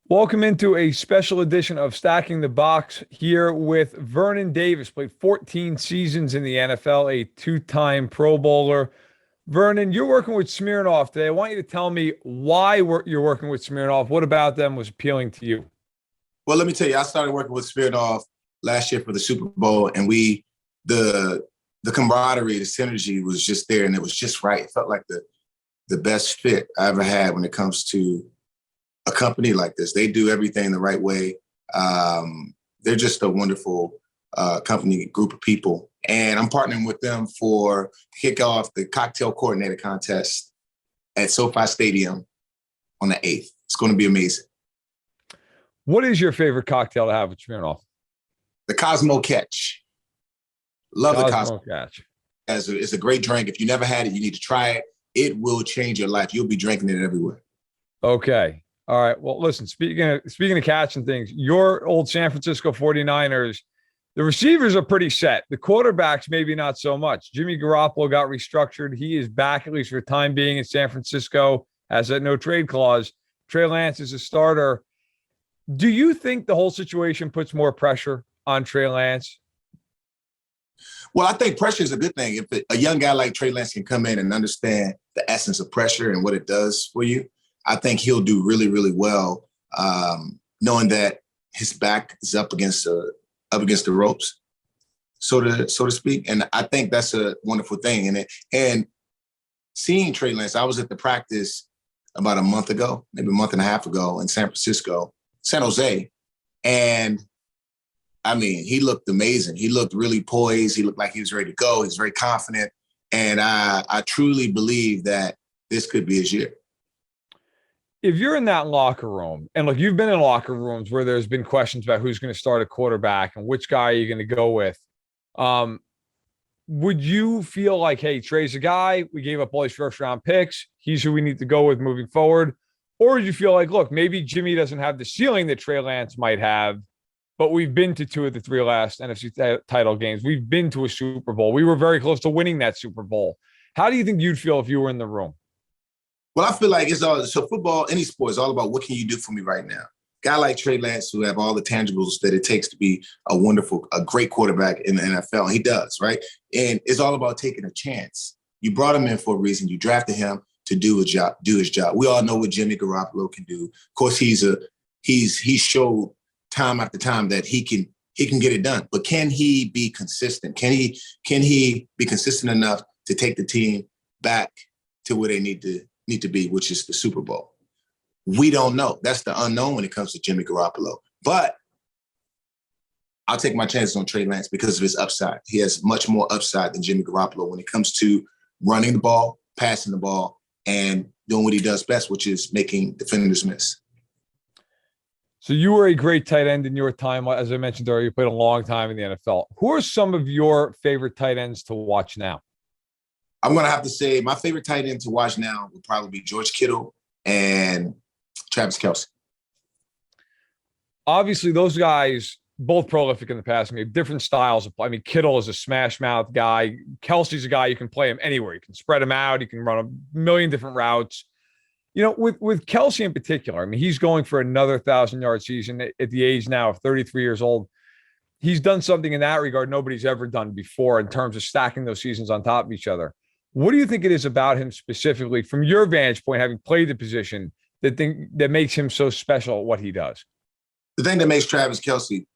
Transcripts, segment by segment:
Welcome into a special edition of Stacking the Box here with Vernon Davis. Played 14 seasons in the NFL, a two-time Pro Bowler. Vernon, you're working with Smirnoff today. I want you to tell me why you're working with Smirnoff. What about them was appealing to you? Well, let me tell you, I started working with Smirnoff last year for the Super Bowl, and the camaraderie, the synergy was just there, and it was just right. It felt like the best fit I ever had when it comes to a company like this. They do everything the right way. They're just a wonderful company, group of people. And I'm partnering with them for kick off the cocktail coordinator contest at SoFi Stadium on the 8th. It's going to be amazing. What is your favorite cocktail to have with Smirnoff? The Cosmo Catch. Love the Cosmo Cosmo. Catch. It's a great drink. If you never had it, you need to try it. It will change your life. You'll be drinking it everywhere. Okay. All right. Well, listen, speaking of catching things, your old San Francisco 49ers, the receivers are pretty set. The quarterbacks, maybe not so much. Jimmy Garoppolo got restructured. He is back, at least for the time being, in San Francisco, has that no trade clause. Trey Lance is a starter. Do you think the whole situation puts more pressure on Trey Lance? Well, I think pressure is a good thing. If a young guy like Trey Lance can come in and understand the essence of pressure and what it does for you, I think he'll do really, really well, knowing that his back is up against the ropes, so to speak. And I think that's a wonderful thing. And seeing Trey Lance, I was at the practice about a month ago, maybe a month and a half ago in San Jose, and I mean, he looked amazing. He looked really poised. He looked like he was ready to go. He's very confident. And I truly believe that this could be his year. If you're in that locker room, and look, you've been in locker rooms where there's been questions about who's going to start a quarterback and which guy are you going to go with, would you feel like, hey, Trey's a guy, we gave up all these first round picks, he's who we need to go with moving forward? Or would you feel like, look, maybe Jimmy doesn't have the ceiling that Trey Lance might have, but we've been to two of the three last NFC title games. We've been to a Super Bowl. We were very close to winning that Super Bowl. How do you think you'd feel if you were in the room? Well, I feel like so football, any sport is all about what can you do for me right now. Guy like Trey Lance, who have all the tangibles that it takes to be a great quarterback in the NFL. He does, right? And it's all about taking a chance. You brought him in for a reason. You drafted him to do his job. We all know what Jimmy Garoppolo can do. Of course, he's showed time after time that he can get it done. But can he be consistent? Can he be consistent enough to take the team back to where they need to be, which is the Super Bowl? We don't know. That's the unknown when it comes to Jimmy Garoppolo. But I'll take my chances on Trey Lance because of his upside. He has much more upside than Jimmy Garoppolo when it comes to running the ball, passing the ball, and doing what he does best, which is making defenders miss. So you were a great tight end in your time. As I mentioned earlier, you played a long time in the NFL. Who are some of your favorite tight ends to watch now? I'm going to have to say my favorite tight end to watch now would probably be George Kittle and Travis Kelce. Obviously, those guys, both prolific in the passing game, different styles of play. I mean, Kittle is a smash mouth guy. Kelce's a guy you can play him anywhere. You can spread him out. You can run a million different routes. You know, with Kelce in particular, I mean, he's going for another 1,000-yard season at the age now of 33 years old. He's done something in that regard nobody's ever done before in terms of stacking those seasons on top of each other. What do you think it is about him specifically, from your vantage point, having played the position, that makes him so special at what he does? The thing that makes Travis Kelce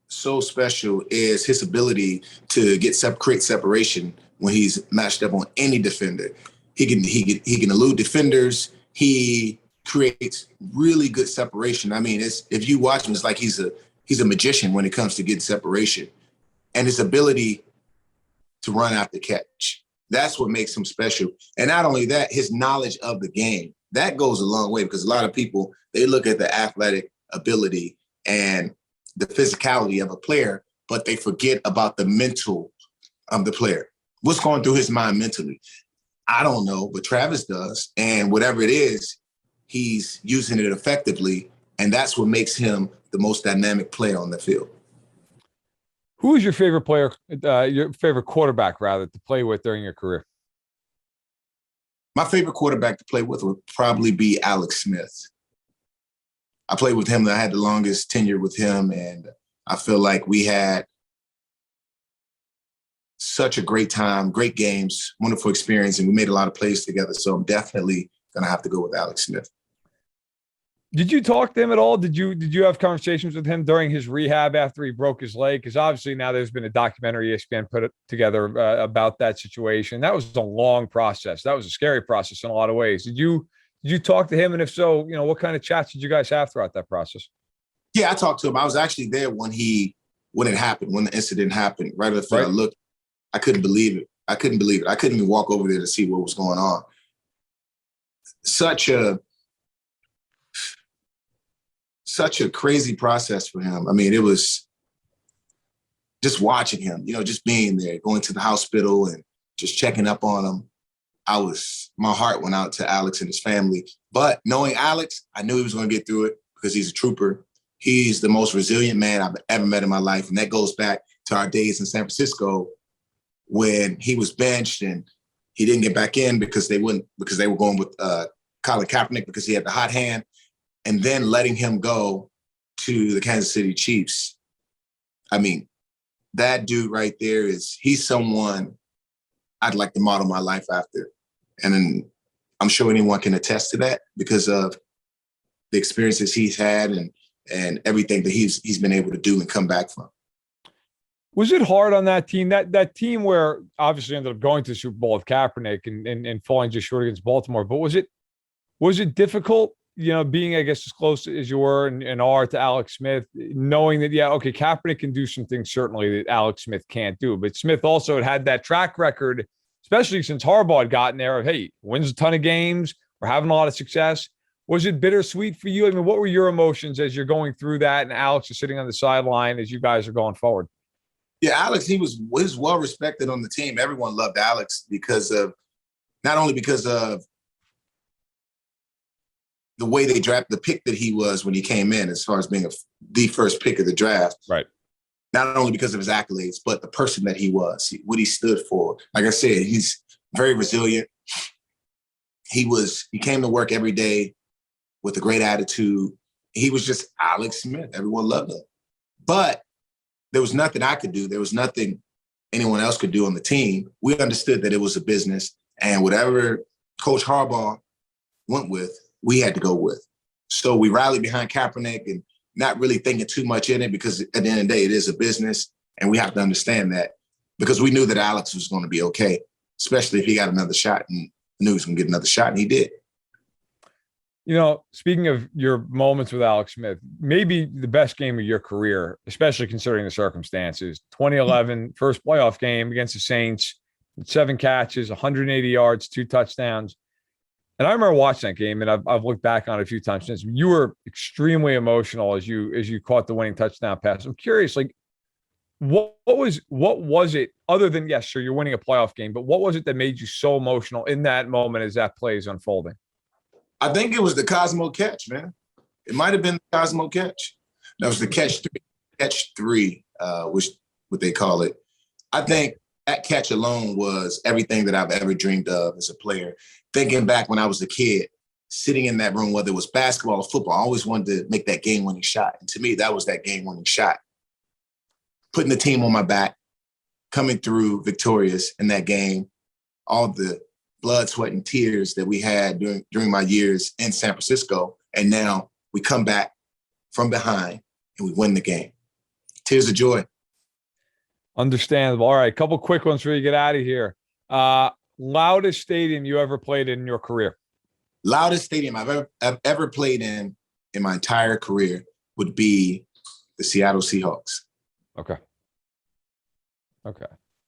so special is his ability to create separation when he's matched up on any defender. He can elude defenders. He creates really good separation. I mean, if you watch him, it's like he's a magician when it comes to getting separation, and his ability to run out the catch. That's what makes him special. And not only that, his knowledge of the game. That goes a long way because a lot of people, they look at the athletic ability and the physicality of a player, but they forget about the mental of the player. What's going through his mind mentally? I don't know, but Travis does. And whatever it is, he's using it effectively. And that's what makes him the most dynamic player on the field. Who is your favorite player, your favorite quarterback, rather, to play with during your career? My favorite quarterback to play with would probably be Alex Smith. I played with him. I had the longest tenure with him, and I feel like we had such a great time, great games, wonderful experience, and we made a lot of plays together. So I'm definitely gonna have to go with Alex Smith. Did you talk to him at all? Did you have conversations with him during his rehab after he broke his leg? Because obviously now there's been a documentary ESPN put it together about that situation. That was a long process. That was a scary process in a lot of ways. Did you talk to him? And if so, what kind of chats did you guys have throughout that process? Yeah, I talked to him. I was actually there when it happened, when the incident happened. Right after I looked, I couldn't believe it. I couldn't even walk over there to see what was going on. Such a crazy process for him. I mean, it was just watching him, just being there, going to the hospital and just checking up on him. My heart went out to Alex and his family. But knowing Alex, I knew he was going to get through it because he's a trooper. He's the most resilient man I've ever met in my life. And that goes back to our days in San Francisco when he was benched and he didn't get back in because they were going with Colin Kaepernick because he had the hot hand, and then letting him go to the Kansas City Chiefs. I mean, that dude right there he's someone I'd like to model my life after. And then I'm sure anyone can attest to that because of the experiences he's had and everything that he's been able to do and come back from. Was it hard on that team? That team where obviously ended up going to the Super Bowl with Kaepernick and falling just short against Baltimore. But was it difficult, being, I guess, as close as you were and are to Alex Smith, knowing that, Kaepernick can do some things certainly that Alex Smith can't do. But Smith also had that track record, especially since Harbaugh had gotten there of, hey, wins a ton of games, we're having a lot of success. Was it bittersweet for you? I mean, what were your emotions as you're going through that and Alex is sitting on the sideline as you guys are going forward? Yeah, Alex, he was well respected on the team. Everyone loved Alex not only because of the way they drafted the pick that he was when he came in, as far as being the first pick of the draft. Right. Not only because of his accolades, but the person that he was, what he stood for. Like I said, he's very resilient. He came to work every day with a great attitude. He was just Alex Smith. Everyone loved him. But there was nothing I could do. There was nothing anyone else could do on the team. We understood that it was a business, and whatever Coach Harbaugh went with, we had to go with. So we rallied behind Kaepernick and not really thinking too much in it because at the end of the day, it is a business, and we have to understand that because we knew that Alex was going to be okay, especially if he got another shot and knew he was going to get another shot, and he did. Speaking of your moments with Alex Smith, maybe the best game of your career, especially considering the circumstances, 2011, first playoff game against the Saints, 7 catches, 180 yards, 2 touchdowns. And I remember watching that game, and I've looked back on it a few times since. You were extremely emotional as you caught the winning touchdown pass. I'm curious, like, what was it other than, yes, sure, you're winning a playoff game, but what was it that made you so emotional in that moment as that play is unfolding? I think it was the Cosmo catch, man. It might have been the Cosmo catch. That was the catch three, which what they call it. I think that catch alone was everything that I've ever dreamed of as a player. Thinking back when I was a kid, sitting in that room, whether it was basketball or football, I always wanted to make that game-winning shot. And to me, that was that game-winning shot. Putting the team on my back, coming through victorious in that game, all the blood, sweat, and tears that we had during my years in San Francisco. And now we come back from behind and we win the game. Tears of joy. Understandable. All right, a couple quick ones before you get out of here. Loudest stadium you ever played in your career? Loudest stadium I've ever played in my entire career would be the Seattle Seahawks. Okay.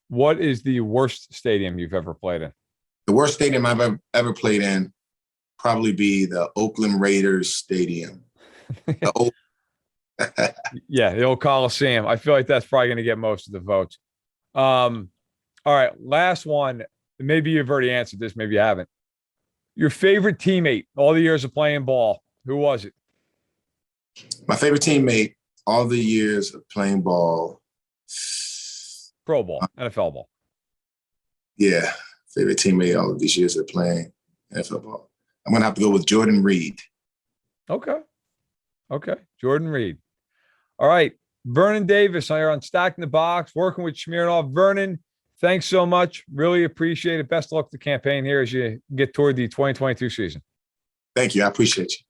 What is the worst stadium you've ever played in? The worst stadium I've ever played in probably be the Oakland Raiders stadium. Yeah, the old Coliseum. I feel like that's probably going to get most of the votes. All right, last one. Maybe you've already answered this. Maybe you haven't. Your favorite teammate all the years of playing ball. Who was it? My favorite teammate all the years of playing ball. Pro ball, NFL ball. Yeah, favorite teammate all of these years of playing NFL ball. I'm going to have to go with Jordan Reed. Okay. Okay. Jordan Reed. All right. Vernon Davis here on Stacking the Box, working with Smirnoff. Vernon, thanks so much. Really appreciate it. Best of luck with the campaign here as you get toward the 2022 season. Thank you. I appreciate you.